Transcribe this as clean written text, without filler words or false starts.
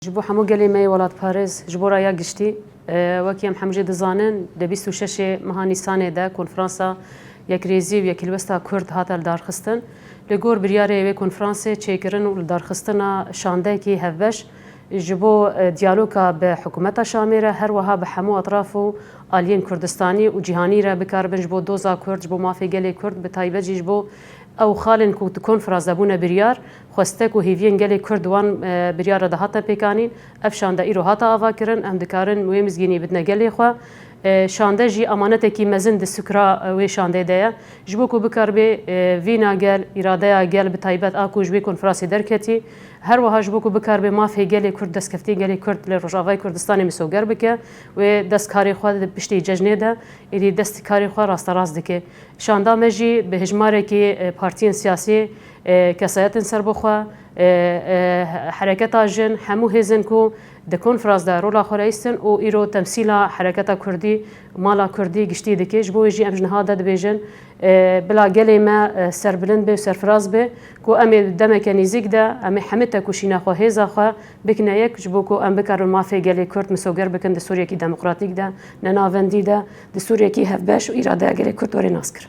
جبو همو گلی می ولات پاریس جبو رایا گشتی وکی هم همجه دزانن ده 26 ماه نیسان ده کنفرانسا یک ریزی و یک الوستا کرد هات دارخستن لگور بریاره و کنفرانس چیکرن و دارخستنا شانده کی هفش جبو دیالوگا به حکومت شامیره هر وها به همو اطرافو آلین کردستانی و جهانی را بکار بن جبو دوزا کرد جبو مافی گلی کرد به تایبه جبو او خالن کو کنفرانس دبونه بریار خواسته کو هیوین گلی کردوان بریار ده هاتا پیکانین افشان ده ایرو هاتا آوا کرن ام دکارن ویمزگینی بدنا گلی خو شانده جی امانت کی مزن د سکرا و شانده ده جبو کو بکار به وینا گل اراده گل به تایبت اكو جبی کنفرانس درکتی هر وها جبو کو بکار به مافی گلی کرد دسکفتی گلی کرد ل روجاوای کردستان مسوگر بک و دستکاری خو د پشتی ججنه ده ایدی دستکاری خو راست راست دکه شانده مجی به هجماره کی پارتیین سیاسی کسایت سر بخوا حرکت جن همو هزن کو د کنفرانس دا رولا خورایستن او ایرو تمثیل حرکت کردی مالا کردی گشتی دکه جبو جی امجنها داد بیجن بلا گلی ما سربلند به سرفراز به کو ام دمک نزیک ده ام حمت کوشینا خو هزا خو بکنه یک جبو کو ام بکار مافی گلی کرد مسوگر بکن د سوریه کی دموکراتیک ده نه ناوندی ده د سوریه کی هفبش و اراده گلی کرد ور ناسکر